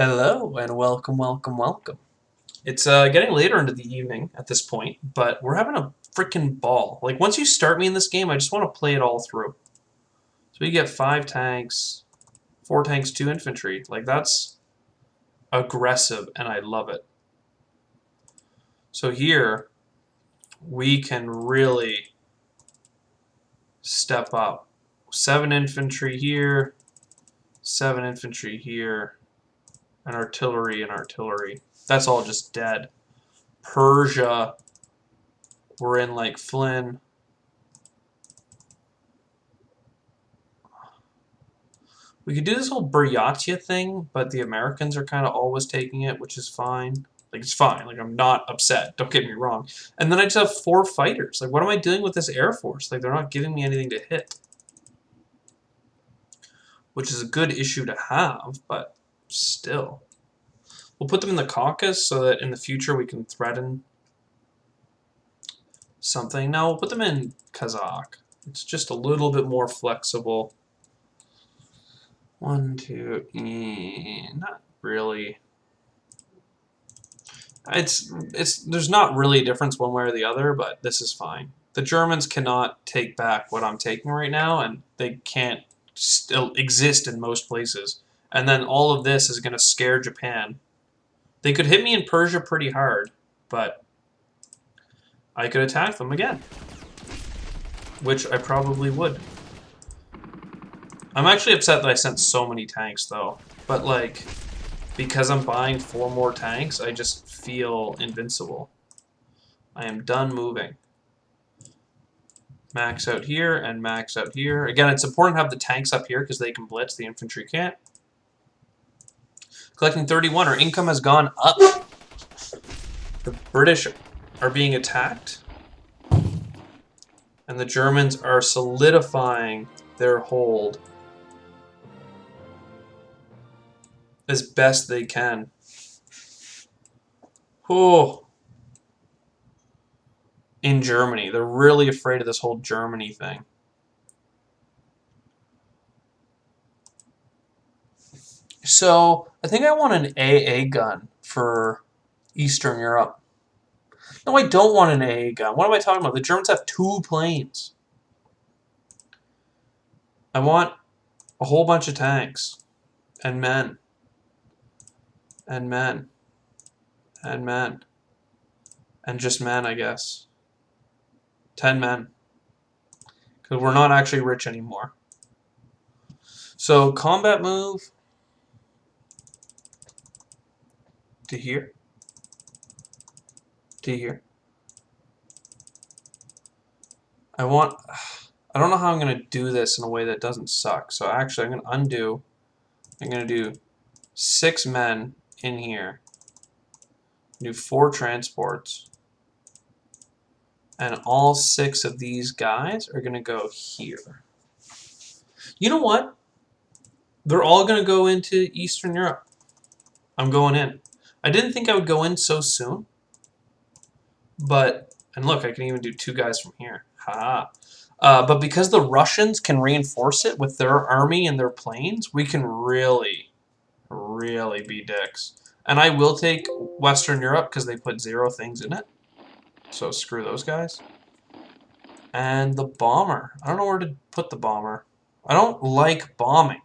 Hello and welcome, welcome, welcome. It's getting later into the evening at this point, but we're having a freaking ball. Like, once you start me in this game, I just want to play it all through. So we get 5 tanks, 4 tanks, 2 infantry. Like, that's aggressive, and I love it. So here, we can really step up. 7 infantry here, 7 infantry here, and artillery and artillery. That's all just dead. Persia, we're in like Flynn. We could do this whole Buryatia thing, but the Americans are kind of always taking it, which is fine. Like, it's fine. Like, I'm not upset. Don't get me wrong. And then I just have 4 fighters. Like, what am I doing with this Air Force? Like, they're not giving me anything to hit. Which is a good issue to have, but still. We'll put them in the Caucasus so that in the future we can threaten something. No, we'll put them in Kazakh. It's just a little bit more flexible. 1, 2, not really. There's not really a difference one way or the other, but this is fine. The Germans cannot take back what I'm taking right now, and they can't still exist in most places. And then all of this is going to scare Japan. They could hit me in Persia pretty hard, but I could attack them again, which I probably would. I'm actually upset that I sent so many tanks, though. But, like, because I'm buying 4 more tanks, I just feel invincible. I am done moving. Max out here and max out here. Again, it's important to have the tanks up here because they can blitz. The infantry can't. Collecting 31. Our income has gone up. The British are being attacked. And the Germans are solidifying their hold as best they can. Oh. In Germany. They're really afraid of this whole Germany thing. So, I think I want an AA gun for Eastern Europe. No, I don't want an AA gun. What am I talking about? The Germans have 2 planes. I want a whole bunch of tanks. And men. And men. And men. And just men, I guess. 10 men. Because we're not actually rich anymore. So, combat move to here. To here. I don't know how I'm going to do this in a way that doesn't suck. So actually, I'm going to undo. I'm going to do 6 men in here. Do 4 transports. And all 6 of these guys are going to go here. You know what? They're all going to go into Eastern Europe. I'm going in. I didn't think I would go in so soon. But, and look, I can even do 2 guys from here. Ha! But because the Russians can reinforce it with their army and their planes, we can really, really be dicks. And I will take Western Europe because they put 0 things in it. So screw those guys. And the bomber. I don't know where to put the bomber. I don't like bombing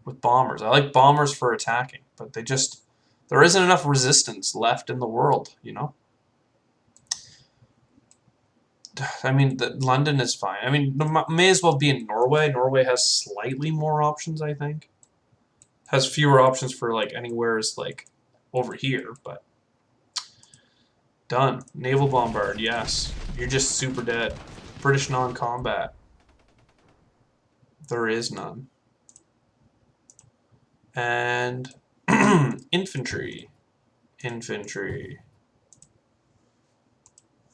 with bombers. I like bombers for attacking, but there isn't enough resistance left in the world, you know? I mean, London is fine. I mean, may as well be in Norway. Norway has slightly more options, I think. Has fewer options for, like, anywhere's, like, over here, but... Done. Naval bombard, yes. You're just super dead. British non-combat. There is none. And... infantry. Infantry.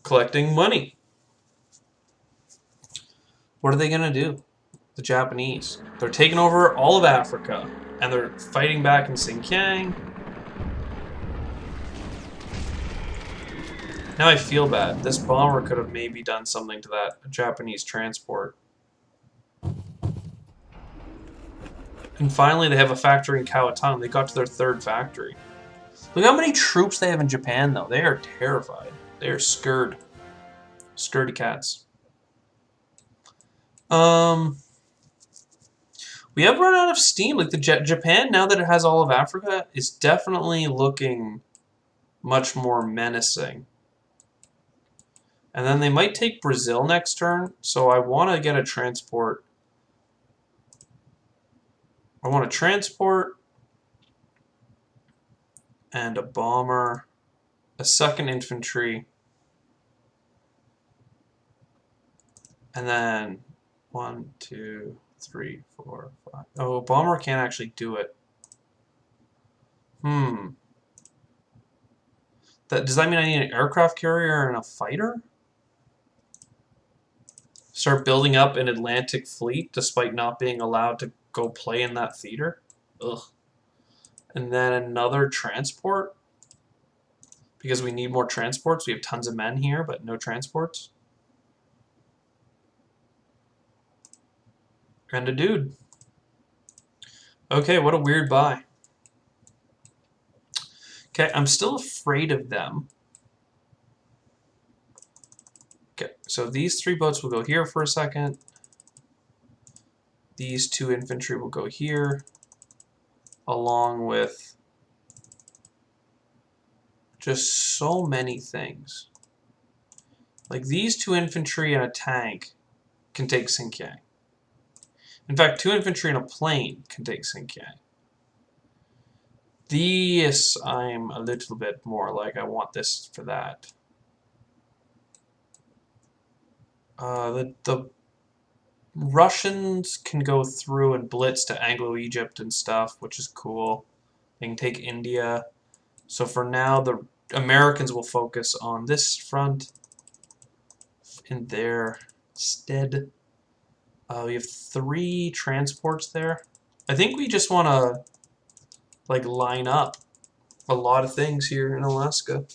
Collecting money. What are they going to do? The Japanese. They're taking over all of Africa. And they're fighting back in Xinjiang. Now I feel bad. This bomber could have maybe done something to that Japanese transport. And finally, they have a factory in Kawatang. They got to their 3rd factory. Look how many troops they have in Japan, though. They are terrified. They are scared. Scaredy cats. We have run out of steam. Like Japan, now that it has all of Africa, is definitely looking much more menacing. And then they might take Brazil next turn, so I want to get a transport. I want a transport and a bomber, a 2nd infantry, and then 1, 2, 3, 4, 5. Oh, bomber can't actually do it. Does that mean I need an aircraft carrier and a fighter? Start building up an Atlantic fleet despite not being allowed to go play in that theater? Ugh. And then another transport? Because we need more transports. We have tons of men here, but no transports. And a dude. Okay, what a weird buy. Okay, I'm still afraid of them. Okay, so these 3 boats will go here for a second. These 2 infantry will go here, along with just so many things. Like these 2 infantry and a tank can take Xinjiang. In fact, 2 infantry and a plane can take Xinjiang. This, I'm a little bit more like, I want this for that. The Russians can go through and blitz to Anglo-Egypt and stuff, which is cool. They can take India. So for now, the Americans will focus on this front in their stead. We have 3 transports there. I think we just want to like line up a lot of things here in Alaska.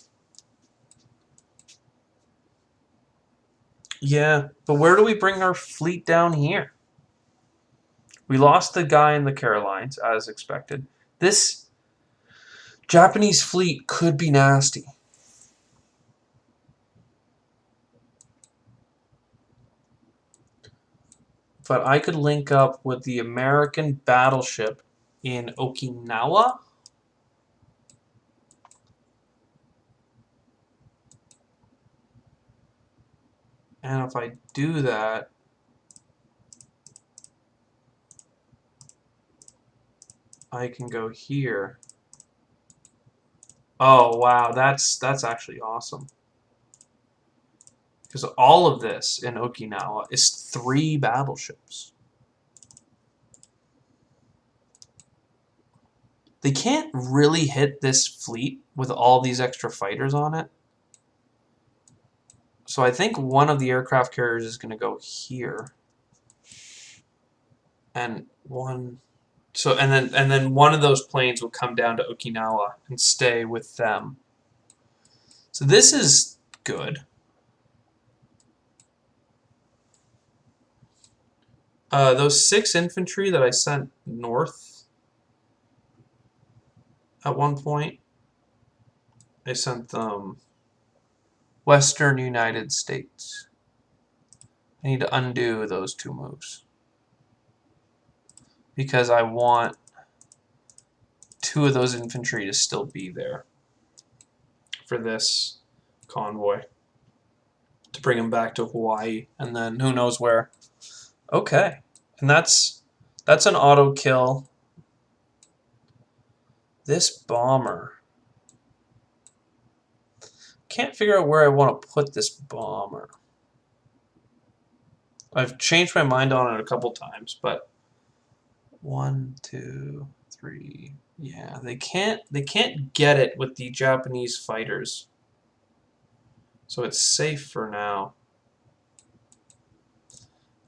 Yeah, but where do we bring our fleet down here? We lost the guy in the Carolines, as expected. This Japanese fleet could be nasty. But I could link up with the American battleship in Okinawa. And if I do that, I can go here. Oh wow, that's actually awesome. Because all of this in Okinawa is 3 battleships. They can't really hit this fleet with all these extra fighters on it. So I think one of the aircraft carriers is going to go here. And then one of those planes will come down to Okinawa and stay with them. So this is good. Those 6 infantry that I sent north at one point, I sent them Western United States. I need to undo those 2 moves because I want 2 of those infantry to still be there for this convoy to bring them back to Hawaii and then who knows where. Okay, and that's an auto kill. This bomber. Can't figure out where I want to put this bomber. I've changed my mind on it a couple times, but 1, 2, 3. Yeah, they can't get it with the Japanese fighters. So it's safe for now.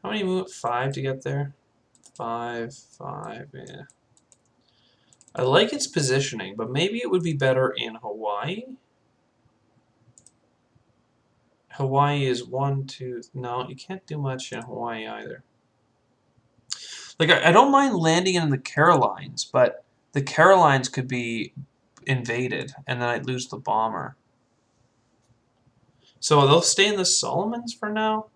How many move? 5 to get there? 5, 5, yeah. I like its positioning, but maybe it would be better in Hawaii. Hawaii is 1, 2. No, you can't do much in Hawaii either. Like, I don't mind landing in the Carolines, but the Carolines could be invaded, and then I'd lose the bomber. So they'll stay in the Solomons for now.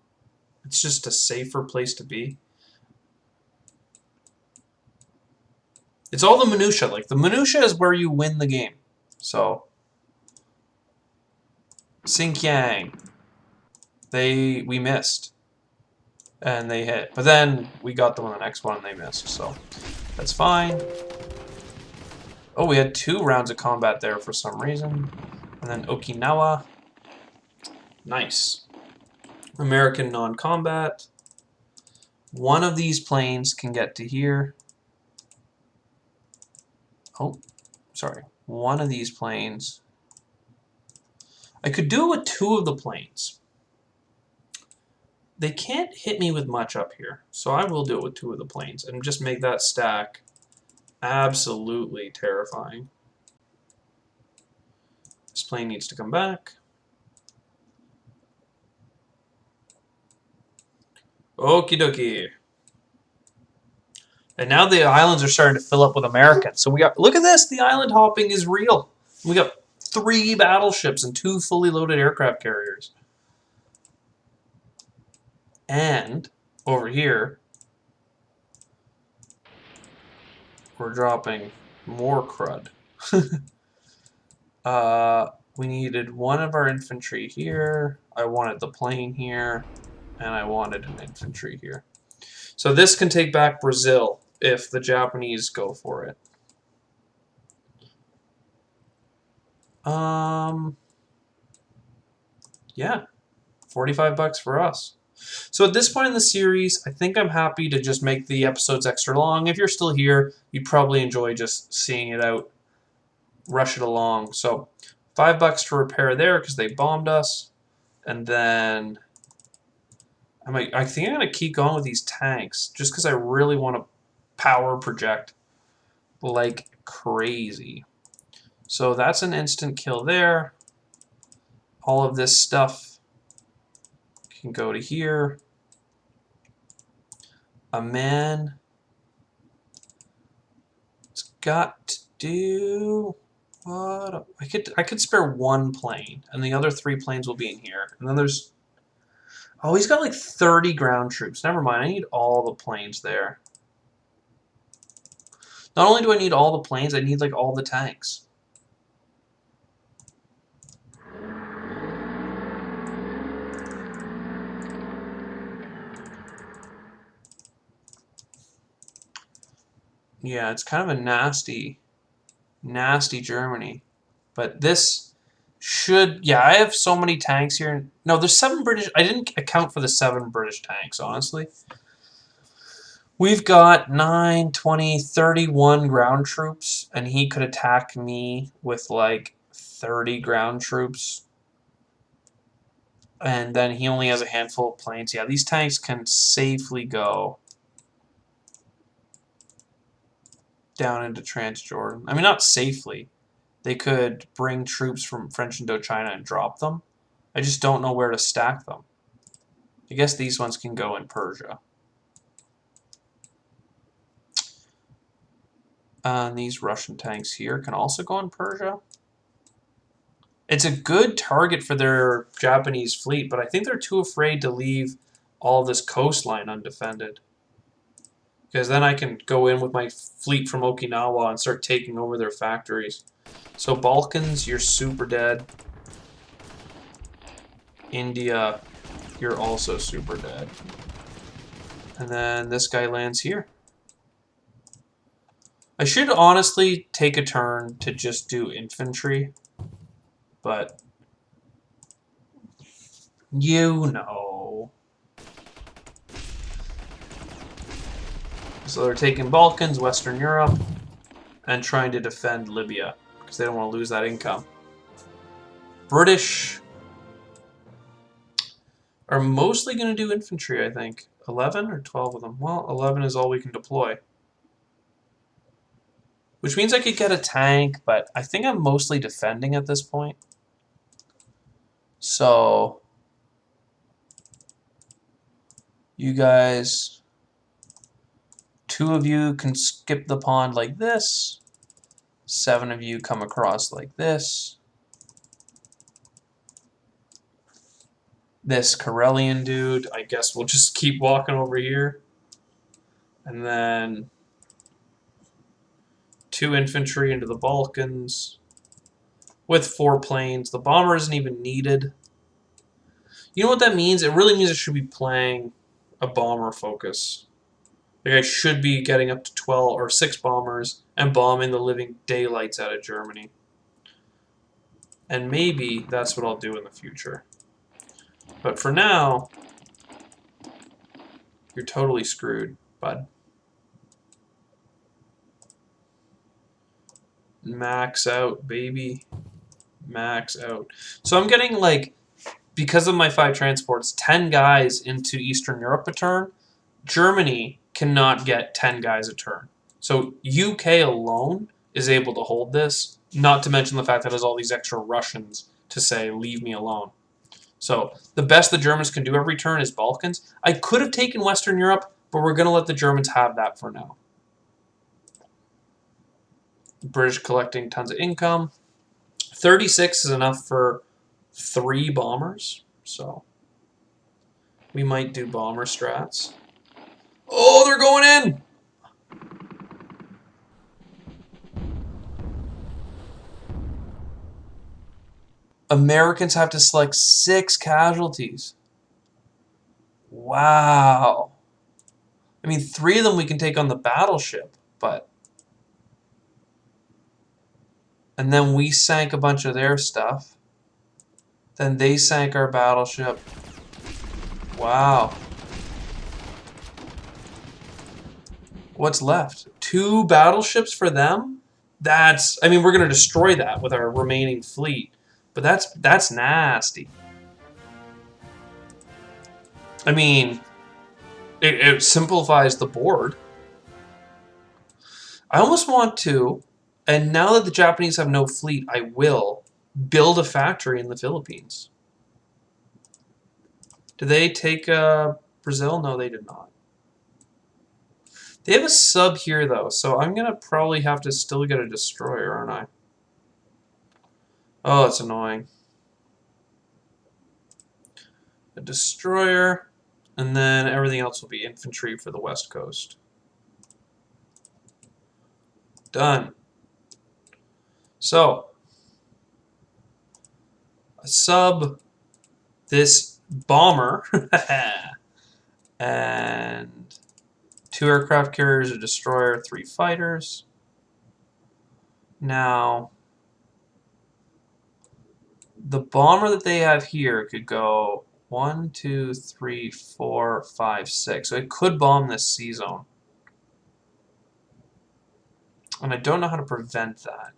It's just a safer place to be. It's all the minutia. Like, the minutia is where you win the game. So, Xinjiang. We missed. And they hit. But then we got them on the next one and they missed. So, that's fine. Oh, we had 2 rounds of combat there for some reason. And then Okinawa. Nice. American non-combat. One of these planes can get to here. Oh, sorry. One of these planes. I could do it with 2 of the planes. They can't hit me with much up here, so I will do it with 2 of the planes and just make that stack absolutely terrifying. This plane needs to come back. Okie dokie. And now the islands are starting to fill up with Americans. So we got, look at this, the island hopping is real. We got 3 battleships and 2 fully loaded aircraft carriers. And over here, we're dropping more crud. We needed 1 of our infantry here. I wanted the plane here. And I wanted an infantry here. So this can take back Brazil if the Japanese go for it. Yeah, 45 bucks for us. So at this point in the series, I think I'm happy to just make the episodes extra long. If you're still here, you'd probably enjoy just seeing it out, rush it along. So $5 to repair there because they bombed us. And then I think I'm going to keep going with these tanks just because I really want to power project like crazy. So that's an instant kill there. All of this stuff can go to here. A man. It's got to do what? I could spare 1 plane, and the other 3 planes will be in here. And then there's, oh, he's got like 30 ground troops. Never mind, I need all the planes there. Not only do I need all the planes, I need like all the tanks. Yeah, it's kind of a nasty Germany. But this should, yeah, I have so many tanks here. No, there's 7 British, I didn't account for the 7 British tanks, honestly. We've got 9, 20, 31 ground troops, and he could attack me with like 30 ground troops. And then he only has a handful of planes. Yeah, these tanks can safely go down into Transjordan. I mean, not safely. They could bring troops from French Indochina and drop them. I just don't know where to stack them. I guess these ones can go in Persia. And these Russian tanks here can also go in Persia. It's a good target for their Japanese fleet, but I think they're too afraid to leave all this coastline undefended. Because then I can go in with my fleet from Okinawa and start taking over their factories. So Balkans, you're super dead. India, you're also super dead. And then this guy lands here. I should honestly take a turn to just do infantry. But you know. So they're taking Balkans, Western Europe, and trying to defend Libya because they don't want to lose that income. British are mostly going to do infantry, I think. 11 or 12 of them? Well, 11 is all we can deploy. Which means I could get a tank, but I think I'm mostly defending at this point. So, you guys, 2 of you can skip the pond like this. 7 of you come across like this. This Karelian dude, I guess we'll just keep walking over here. And then 2 infantry into the Balkans with 4 planes. The bomber isn't even needed. You know what that means? It really means I should be playing a bomber focus. Like I should be getting up to 12 or 6 bombers and bombing the living daylights out of Germany. And maybe that's what I'll do in the future. But for now, you're totally screwed, bud. Max out, baby. Max out. So I'm getting, like, because of my 5 transports, 10 guys into Eastern Europe a turn. Germany cannot get 10 guys a turn. So UK alone is able to hold this, not to mention the fact that it has all these extra Russians to say, leave me alone. So the best the Germans can do every turn is Balkans. I could have taken Western Europe, but we're going to let the Germans have that for now. British collecting tons of income. 36 is enough for 3 bombers, so we might do bomber strats. Oh, they're going in! Americans have to select 6 casualties. Wow. I mean, 3 of them we can take on the battleship, but... And then we sank a bunch of their stuff. Then they sank our battleship. Wow. What's left? 2 battleships for them? That's... I mean, we're going to destroy that with our remaining fleet. But that's nasty. I mean, it simplifies the board. I almost want to, and now that the Japanese have no fleet, I will build a factory in the Philippines. Did they take Brazil? No, they did not. They have a sub here, though, so I'm going to probably have to still get a destroyer, aren't I? Oh, that's annoying. A destroyer, and then everything else will be infantry for the West Coast. Done. So, a sub, this bomber, and 2 aircraft carriers, a destroyer, 3 fighters. Now, the bomber that they have here could go 1, 2, 3, 4, 5, 6. So it could bomb this sea zone. And I don't know how to prevent that.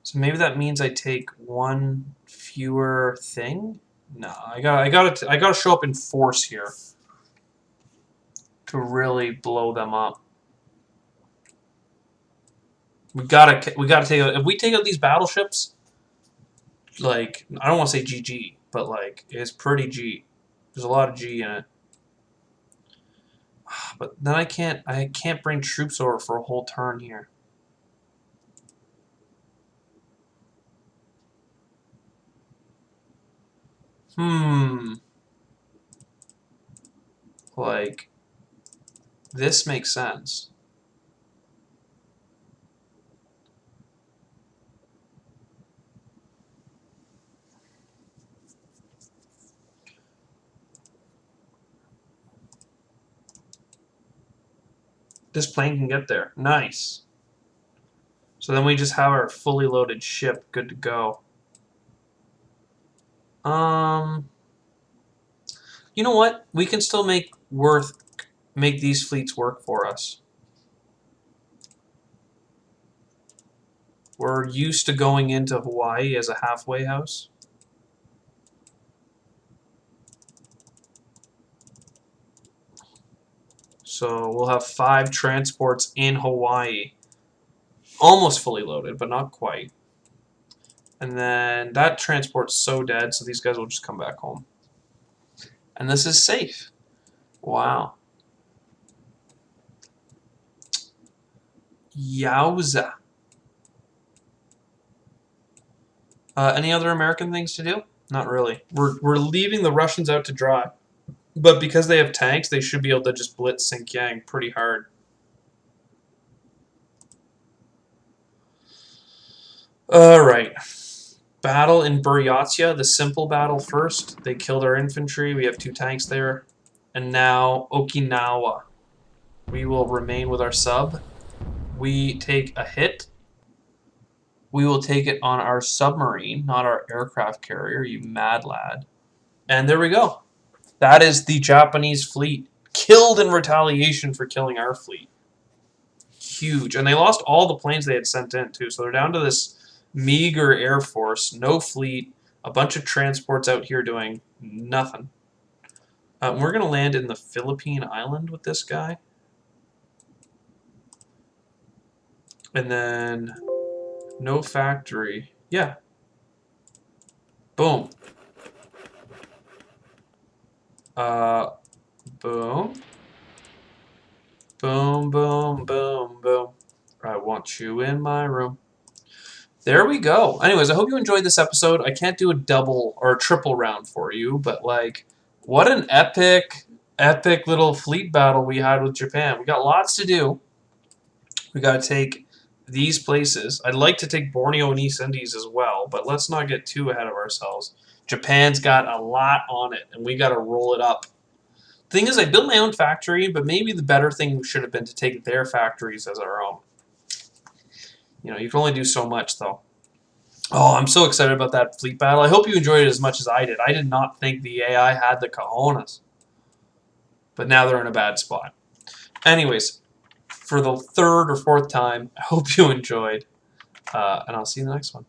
So maybe that means I take 1 fewer thing? No, I gotta show up in force here to really blow them up. We gotta take out, if we take out these battleships, like, I don't want to say GG, but like it's pretty G. There's a lot of G in it. But then I can't bring troops over for a whole turn here. Like, this makes sense. This plane can get there. Nice. So then we just have our fully loaded ship good to go. You know what? We can still make these fleets work for us. We're used to going into Hawaii as a halfway house. So we'll have 5 transports in Hawaii. Almost fully loaded, but not quite. And then that transport's so dead, so these guys will just come back home. And this is safe. Wow. Yowza. Any other American things to do? Not really. We're leaving the Russians out to dry. But because they have tanks, they should be able to just blitz Xinjiang pretty hard. Alright. Battle in Buryatia, the simple battle first. They killed our infantry. We have 2 tanks there. And now Okinawa. We will remain with our sub. We take a hit. We will take it on our submarine, not our aircraft carrier, you mad lad. And there we go. That is the Japanese fleet killed in retaliation for killing our fleet. Huge. And they lost all the planes they had sent in, too. So they're down to this meager air force, no fleet, a bunch of transports out here doing nothing. We're going to land in the Philippine island with this guy. And then no factory. Yeah. Boom. Boom. Boom, boom, boom, boom. I want you in my room. There we go. Anyways, I hope you enjoyed this episode. I can't do a double or a triple round for you, but like, what an epic little fleet battle we had with Japan. We got lots to do. We got to take these places. I'd like to take Borneo and East Indies as well, but let's not get too ahead of ourselves. Japan's got a lot on it, and we got to roll it up. Thing is, I built my own factory, but maybe the better thing should have been to take their factories as our own. You know, you can only do so much, though. Oh, I'm so excited about that fleet battle. I hope you enjoyed it as much as I did. I did not think the AI had the cojones. But now they're in a bad spot. Anyways, for the 3rd or 4th time, I hope you enjoyed. And I'll see you in the next one.